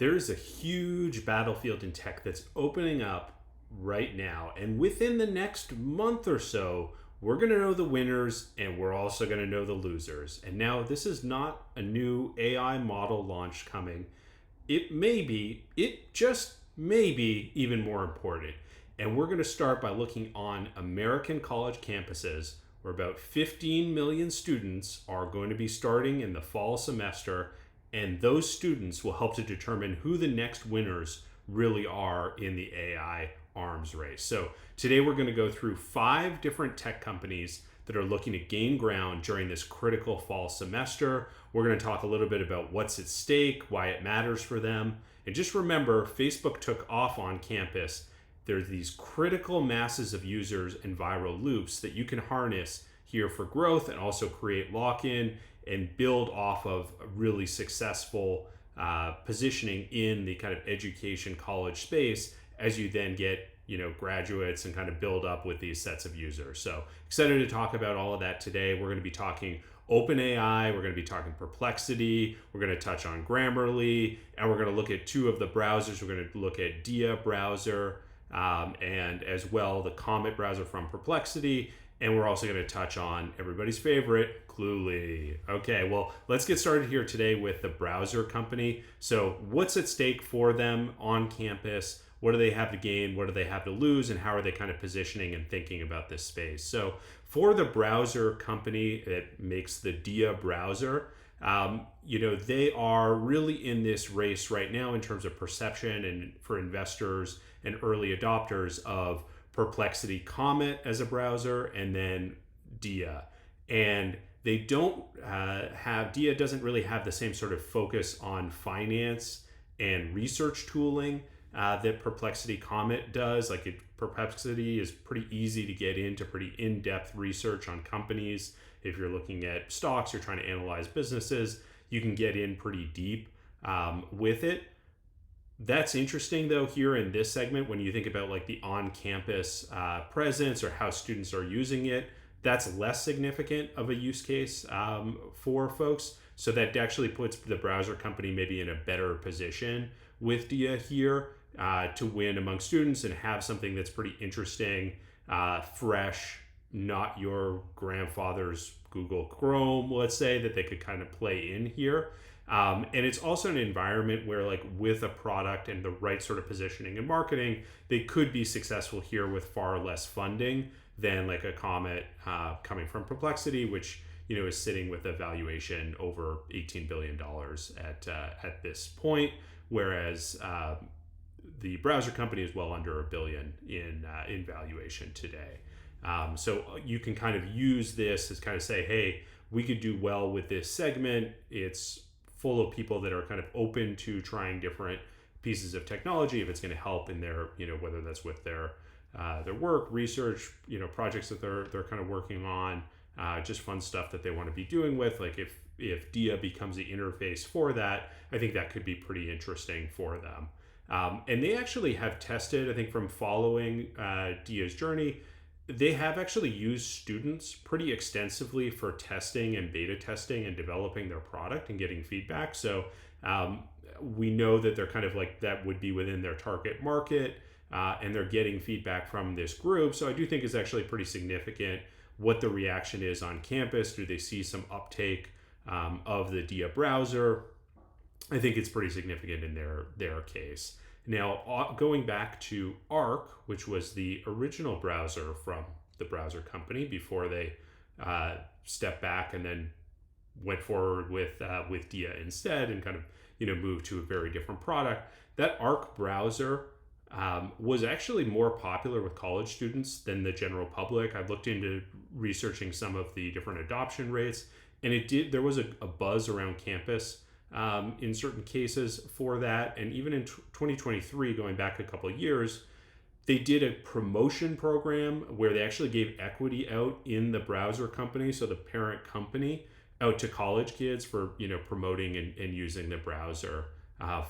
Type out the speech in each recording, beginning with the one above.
There's a huge battlefield in tech that's opening up right now. And within the next month or so, we're going to know the winners and we're also going to know the losers. And now, this is not a new AI model launch coming. It just may be even more important. And we're going to start by looking on American college campuses where about 15 million students are going to be starting in the fall semester, and those students will help to determine who the next winners really are in the AI arms race. So today we're going to go through 5 different tech companies that are looking to gain ground during this critical fall semester. We're going to talk a little bit about what's at stake, why it matters for them. And just remember, Facebook took off on campus. There's these critical masses of users and viral loops that you can harness here for growth and also create lock-in and build off of a really successful positioning in the kind of education college space as you then get graduates and kind of build up with these sets of users. So excited to talk about all of that today. We're going to be talking OpenAI, we're going to be talking Perplexity, we're going to touch on Grammarly, and we're going to look at 2 of the browsers. We're going to look at Dia browser and as well the Comet browser from Perplexity. And we're also going to touch on everybody's favorite, Cluely. Okay, well, let's get started here today with the browser company. So what's at stake for them on campus? What do they have to gain? What do they have to lose? And how are they kind of positioning and thinking about this space? So for the browser company that makes the Dia browser, they are really in this race right now in terms of perception and for investors and early adopters of Perplexity Comet as a browser and then Dia. And they don't Dia doesn't really have the same sort of focus on finance and research tooling that Perplexity Comet does. Perplexity is pretty easy to get into pretty in-depth research on companies. If you're looking at stocks, you're trying to analyze businesses, you can get in pretty deep with it. That's interesting though here in this segment when you think about like the on-campus presence or how students are using it. That's less significant of a use case for folks. So that actually puts the browser company maybe in a better position with Dia here to win among students and have something that's pretty interesting, fresh, not your grandfather's Google Chrome, let's say, that they could kind of play in here. And it's also an environment where, like, with a product and the right sort of positioning and marketing, they could be successful here with far less funding than like a Comet coming from Perplexity, which is sitting with a valuation over $18 billion at this point, whereas the browser company is well under $1 billion in valuation today. So you can kind of use this as kind of say, hey, we could do well with this segment. It's full of people that are kind of open to trying different pieces of technology if it's going to help in their, whether that's with their work, research, projects that they're kind of working on, just fun stuff that they want to be doing with. Like if Dia becomes the interface for that, I think that could be pretty interesting for them. And they actually have tested, I think from following Dia's journey, they have actually used students pretty extensively for testing and beta testing and developing their product and getting feedback. So we know that they're kind of like that would be within their target market and they're getting feedback from this group. So I do think it's actually pretty significant what the reaction is on campus. Do they see some uptake of the Dia browser? I think it's pretty significant in their case. Now, going back to Arc, which was the original browser from the browser company before they stepped back and then went forward with Dia instead and kind of moved to a very different product. That Arc browser was actually more popular with college students than the general public. I looked into researching some of the different adoption rates, and there was a buzz around campus in certain cases for that. And even in 2023, going back a couple of years, they did a promotion program where they actually gave equity out in the browser company, so the parent company, out to college kids for promoting and using the browser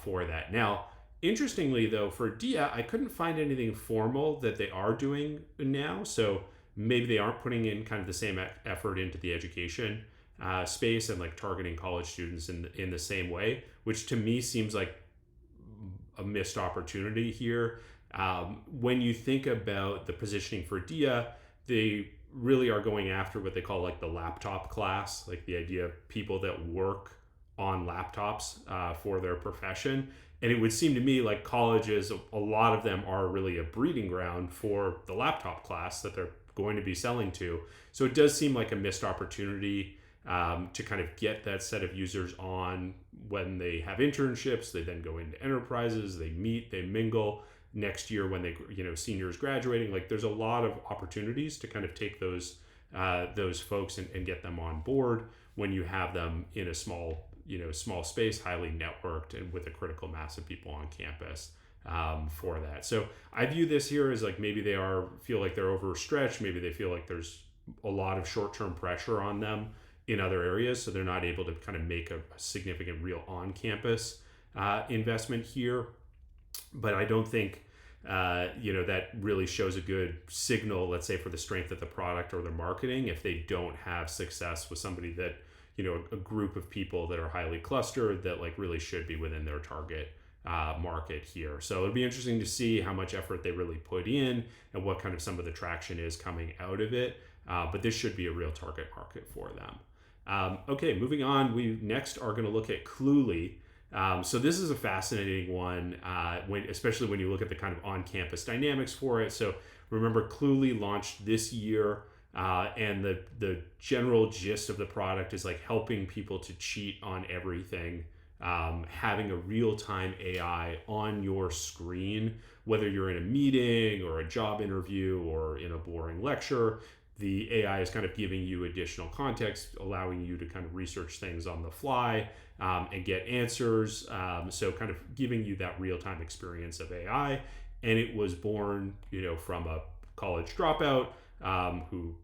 for that. Now, interestingly though, for Dia, I couldn't find anything formal that they are doing now. So maybe they aren't putting in kind of the same effort into the education space and like targeting college students in the same way, which to me seems like a missed opportunity here. When you think about the positioning for DIA, they really are going after what they call like the laptop class, like the idea of people that work on laptops for their profession. And it would seem to me like colleges, a lot of them are really a breeding ground for the laptop class that they're going to be selling to. So it does seem like a missed opportunity to kind of get that set of users on when they have internships. They then go into enterprises, they meet, they mingle. Next year when they, seniors graduating, like there's a lot of opportunities to kind of take those folks and get them on board when you have them in a small space, highly networked, and with a critical mass of people on campus for that. So I view this here as like maybe feel like they're overstretched. Maybe they feel like there's a lot of short-term pressure on them in other areas, so they're not able to kind of make a significant real on-campus investment here. But I don't think that really shows a good signal, let's say, for the strength of the product or the marketing, if they don't have success with somebody that, a group of people that are highly clustered that like really should be within their target market here. So it'll be interesting to see how much effort they really put in and what kind of some of the traction is coming out of it. But this should be a real target market for them. Okay, moving on, we next are going to look at Cluely. So this is a fascinating one, especially when you look at the kind of on-campus dynamics for it. So remember, Cluely launched this year, and the general gist of the product is like helping people to cheat on everything, having a real-time AI on your screen, whether you're in a meeting or a job interview or in a boring lecture. The AI is kind of giving you additional context, allowing you to kind of research things on the fly and get answers. So kind of giving you that real-time experience of AI. And it was born, from a college dropout who,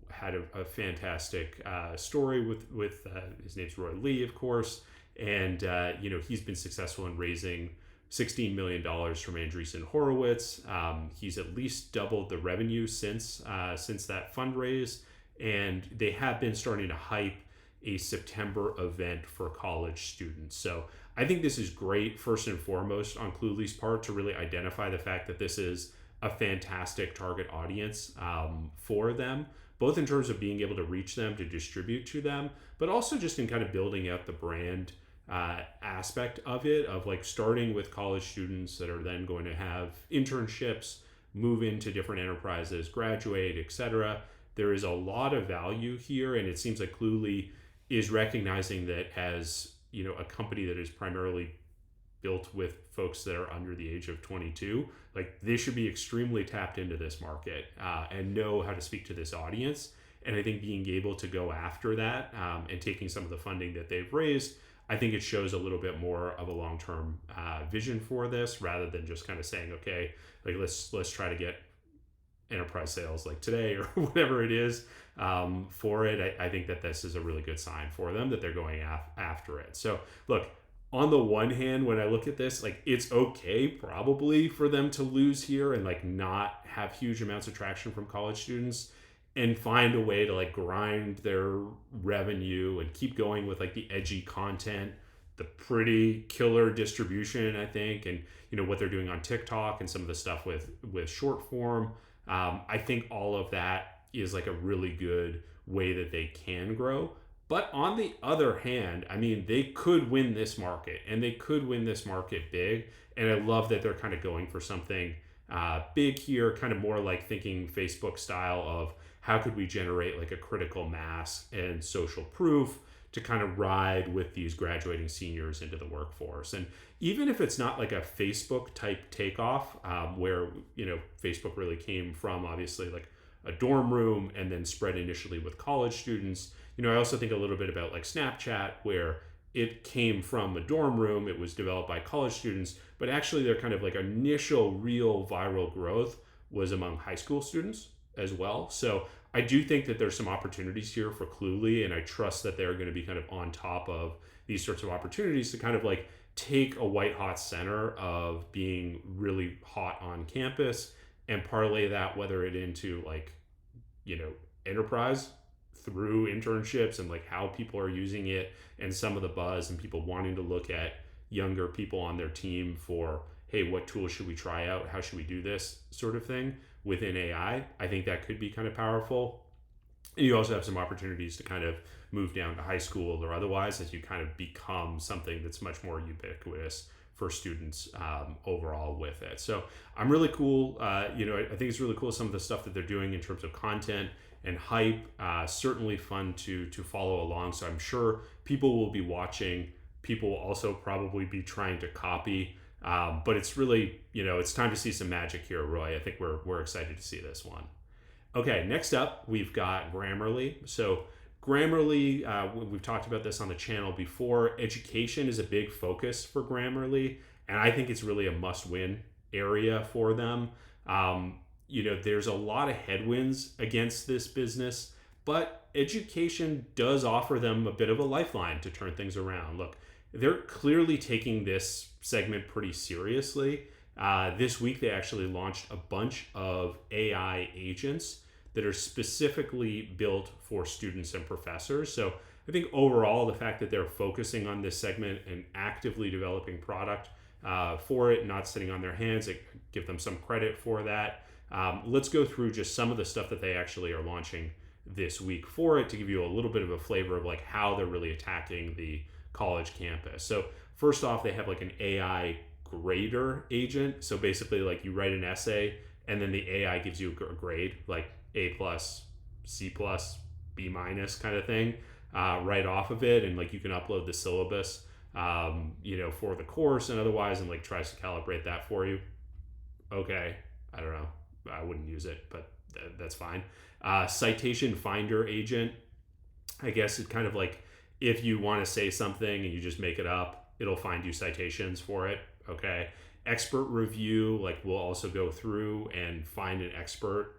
had a fantastic story with his name's Roy Lee, of course. And, he's been successful in raising $16 million from Andreessen Horowitz. He's at least doubled the revenue since that fundraise, and they have been starting to hype a September event for college students. So I think this is great, first and foremost, on Cluely's part to really identify the fact that this is a fantastic target audience for them, both in terms of being able to reach them, to distribute to them, but also just in kind of building out the brand aspect of it, of like starting with college students that are then going to have internships, move into different enterprises, graduate, etc. There is a lot of value here, and it seems like Cluely is recognizing that as a company that is primarily built with folks that are under the age of 22, like they should be extremely tapped into this market and know how to speak to this audience. And I think being able to go after that and taking some of the funding that they've raised, I think it shows a little bit more of a long-term vision for this, rather than just kind of saying, okay, like let's try to get enterprise sales like today or whatever it is for it. I think that this is a really good sign for them that they're going after it. So look, on the one hand, when I look at this, like it's okay probably for them to lose here and like not have huge amounts of traction from college students, and find a way to like grind their revenue and keep going with like the edgy content, the pretty killer distribution, I think, and what they're doing on TikTok and some of the stuff with short form. I think all of that is like a really good way that they can grow. But on the other hand, I mean, they could win this market, and they could win this market big. And I love that they're kind of going for something big here, kind of more like thinking Facebook style of how could we generate like a critical mass and social proof to kind of ride with these graduating seniors into the workforce. And even if it's not like a Facebook type takeoff, where, Facebook really came from obviously like a dorm room and then spread initially with college students. I also think a little bit about like Snapchat, where it came from a dorm room, it was developed by college students, but actually their kind of like initial real viral growth was among high school students as well. So I do think that there's some opportunities here for Cluely, and I trust that they're going to be kind of on top of these sorts of opportunities to kind of like take a white hot center of being really hot on campus and parlay that, whether it into like, enterprise through internships and like how people are using it and some of the buzz and people wanting to look at younger people on their team for, hey, what tools should we try out? How should we do this sort of thing within AI? I think that could be kind of powerful. And you also have some opportunities to kind of move down to high school or otherwise as you kind of become something that's much more ubiquitous for students overall with it. So I'm really cool. I think it's really cool some of the stuff that they're doing in terms of content and hype. Certainly fun to follow along. So I'm sure people will be watching. People will also probably be trying to copy. But it's really, it's time to see some magic here, Roy. I think we're excited to see this one. Okay, next up, we've got Grammarly. So Grammarly, we've talked about this on the channel before. Education is a big focus for Grammarly, and I think it's really a must-win area for them. There's a lot of headwinds against this business, but education does offer them a bit of a lifeline to turn things around. Look, they're clearly taking this segment pretty seriously. This week, they actually launched a bunch of AI agents that are specifically built for students and professors. So I think overall, the fact that they're focusing on this segment and actively developing product for it, not sitting on their hands, I give them some credit for that. Let's go through just some of the stuff that they actually are launching this week for it to give you a little bit of a flavor of like how they're really attacking the college campus. So first off, they have like an AI grader agent. So basically like you write an essay and then the AI gives you a grade like A+, C+, B- kind of thing right off of it. And like you can upload the syllabus for the course and otherwise, and like tries to calibrate that for you. Okay, I don't know, I wouldn't use it, but that's fine. Citation finder agent, I guess it kind of like if you want to say something and you just make it up, it'll find you citations for it. Okay. Expert review, like we'll also go through and find an expert,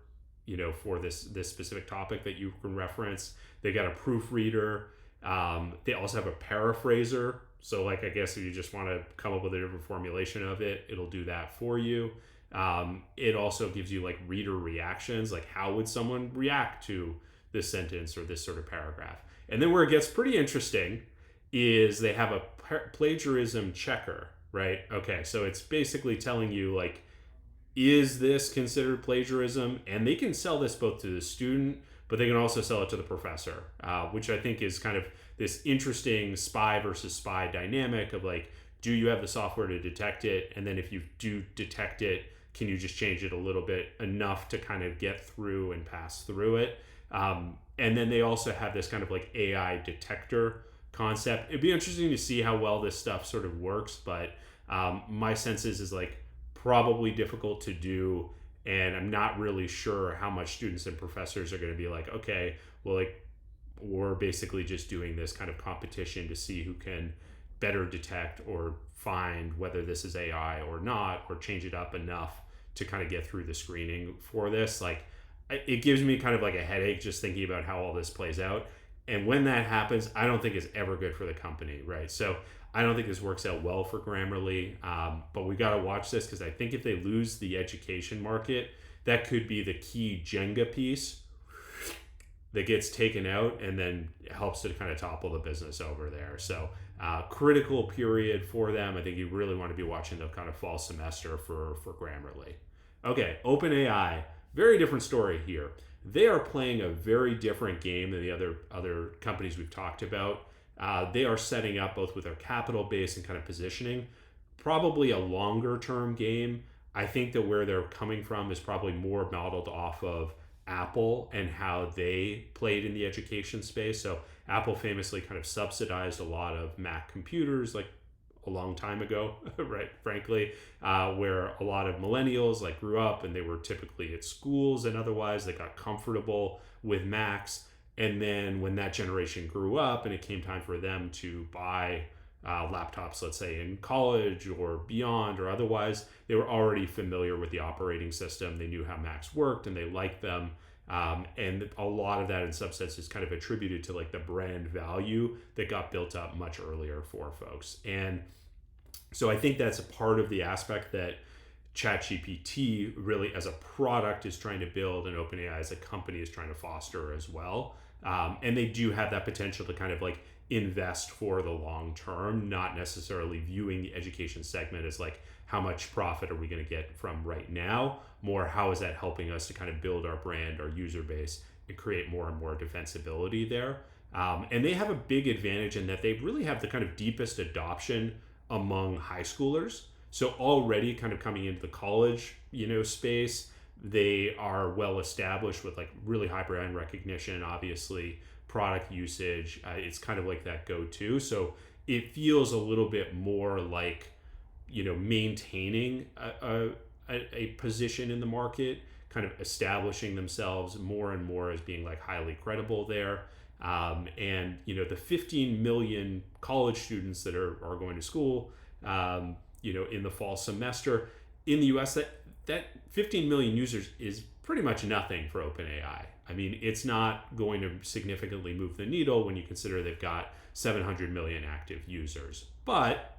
for this specific topic that you can reference. They got a proofreader. They also have a paraphraser. So like, I guess if you just want to come up with a different formulation of it, it'll do that for you. It also gives you like reader reactions, like how would someone react to this sentence or this sort of paragraph. And then where it gets pretty interesting is they have a plagiarism checker, right? Okay, so it's basically telling you like, is this considered plagiarism? And they can sell this both to the student, but they can also sell it to the professor, which I think is kind of this interesting spy versus spy dynamic of like, do you have the software to detect it? And then if you do detect it, can you just change it a little bit enough to kind of get through and pass through it? And then they also have this kind of like AI detector concept. It'd be interesting to see how well this stuff sort of works, but my sense is like probably difficult to do, and I'm not really sure how much students and professors are going to be like, okay, well, like we're basically just doing this kind of competition to see who can better detect or find whether this is AI or not, or change it up enough to kind of get through the screening for this. Like it gives me kind of like a headache just thinking about how all this plays out. And when that happens, I don't think it's ever good for the company, right? So I don't think this works out well for Grammarly, but we got to watch this because I think if they lose the education market, that could be the key Jenga piece that gets taken out and then helps to kind of topple the business over there. So critical period for them. I think you really want to be watching the kind of fall semester for Grammarly. Okay, OpenAI, very different story here. They are playing a very different game than the other companies we've talked about. They are setting up both with their capital base and kind of positioning, probably a longer term game. I think that where they're coming from is probably more modeled off of Apple and how they played in the education space. So Apple famously kind of subsidized a lot of Mac computers like a long time ago, right? Frankly, where a lot of millennials like grew up and they were typically at schools and otherwise they got comfortable with Macs. And then when that generation grew up and it came time for them to buy laptops, let's say in college or beyond or otherwise, they were already familiar with the operating system. They knew how Macs worked and they liked them. And a lot of that in some sense is kind of attributed to like the brand value that got built up much earlier for folks. And so I think that's a part of the aspect that ChatGPT really as a product is trying to build, and OpenAI as a company is trying to foster as well. And they do have that potential to kind of like invest for the long term, not necessarily viewing the education segment as like how much profit are we going to get from right now, more how is that helping us to kind of build our brand, our user base, and create more and more defensibility there. And they have a big advantage in that they really have the kind of deepest adoption among high schoolers. So already kind of coming into the college, space, they are well established with like really high brand recognition, obviously product usage. It's kind of like that go-to. So it feels a little bit more like, maintaining a position in the market, kind of establishing themselves more and more as being like highly credible there. And the 15 million college students that are going to school, in the fall semester in the US, that 15 million users is pretty much nothing for OpenAI. I mean, it's not going to significantly move the needle when you consider they've got 700 million active users. But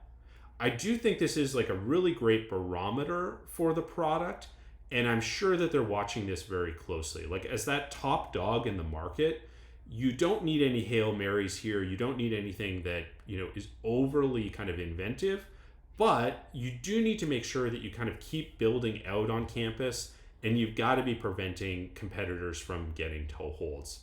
I do think this is like a really great barometer for the product. And I'm sure that they're watching this very closely. Like, as that top dog in the market, you don't need any Hail Marys here. You don't need anything that, is overly kind of inventive. But you do need to make sure that you kind of keep building out on campus, and you've got to be preventing competitors from getting toeholds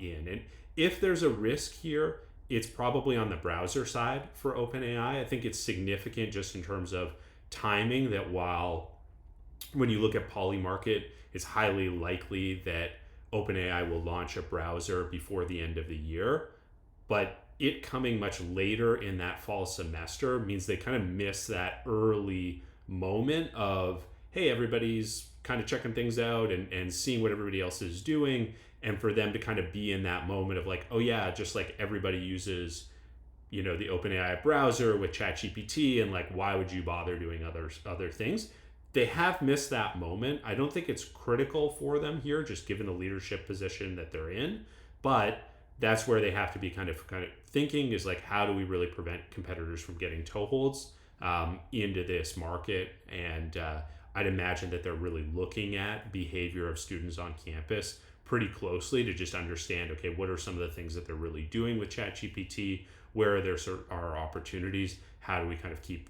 in. And if there's a risk here, it's probably on the browser side for OpenAI. I think it's significant just in terms of timing, that when you look at Polymarket, it's highly likely that OpenAI will launch a browser before the end of the year. But it coming much later in that fall semester means they kind of miss that early moment of, hey, everybody's kind of checking things out and seeing what everybody else is doing. And for them to kind of be in that moment of like, oh yeah, just like everybody uses, the OpenAI browser with ChatGPT, and like, why would you bother doing other things? They have missed that moment. I don't think it's critical for them here, just given the leadership position that they're in. But that's where they have to be kind of thinking, is like, how do we really prevent competitors from getting toeholds into this market? And I'd imagine that they're really looking at behavior of students on campus pretty closely to just understand, okay, what are some of the things that they're really doing with ChatGPT? Where there are opportunities? How do we kind of keep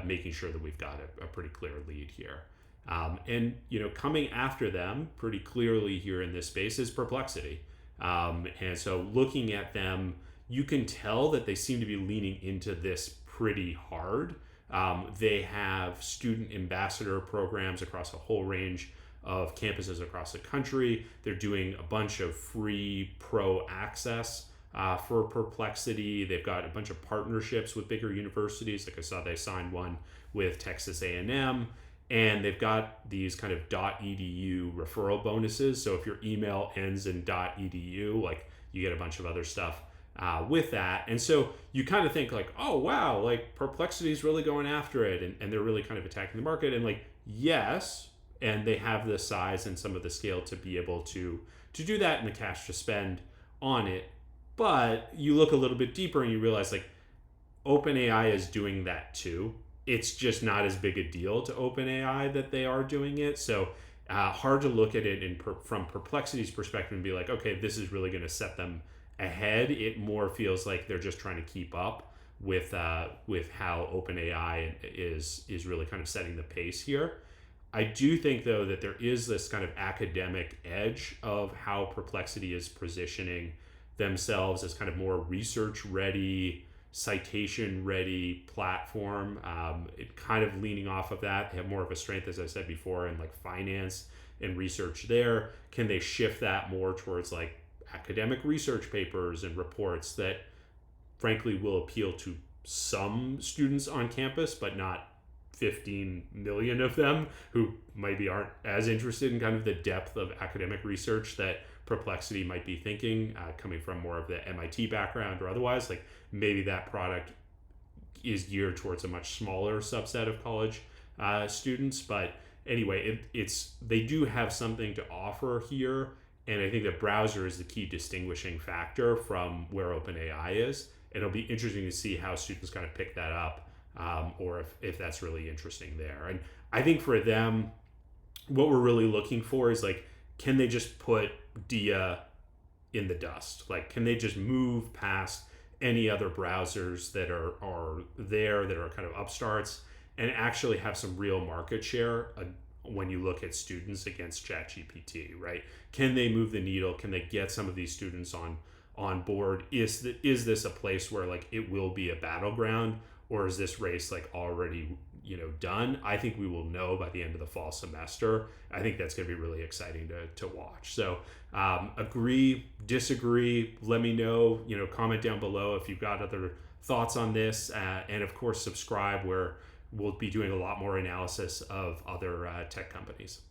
making sure that we've got a pretty clear lead here? And coming after them pretty clearly here in this space is Perplexity. And so looking at them, you can tell that they seem to be leaning into this pretty hard. They have student ambassador programs across a whole range of campuses across the country. They're doing a bunch of free pro access for Perplexity. They've got a bunch of partnerships with bigger universities. Like I saw they signed one with Texas A&M. And they've got these kind of .edu referral bonuses. So if your email ends in .edu, like, you get a bunch of other stuff with that. And so you kind of think like, oh, wow, like Perplexity is really going after it. And they're really kind of attacking the market. And like, yes, and they have the size and some of the scale to be able to do that and the cash to spend on it. But you look a little bit deeper and you realize like OpenAI is doing that too. It's just not as big a deal to OpenAI that they are doing it. So hard to look at it from Perplexity's perspective and be like, okay, this is really going to set them ahead. It more feels like they're just trying to keep up with how OpenAI is really kind of setting the pace here. I do think, though, that there is this kind of academic edge of how Perplexity is positioning themselves as kind of more research-ready, citation-ready platform. It kind of leaning off of that. They have more of a strength, as I said before, in like finance and research there. Can they shift that more towards like academic research papers and reports that, frankly, will appeal to some students on campus, but not 15 million of them who maybe aren't as interested in kind of the depth of academic research that Perplexity might be thinking, coming from more of the MIT background or otherwise. Like, maybe that product is geared towards a much smaller subset of college students. But anyway, they do have something to offer here. And I think the browser is the key distinguishing factor from where OpenAI is. And it'll be interesting to see how students kind of pick that up, or if that's really interesting there. And I think for them, what we're really looking for is like, can they just put DIA in the dust? Like, can they just move past any other browsers that are there that are kind of upstarts and actually have some real market share when you look at students against ChatGPT, right? Can they move the needle? Can they get some of these students on board? Is this a place where like it will be a battleground, or is this race like already done? I think we will know by the end of the fall semester. I think that's going to be really exciting to watch. So agree, disagree, let me know, comment down below if you've got other thoughts on this, and of course subscribe, where we'll be doing a lot more analysis of other tech companies.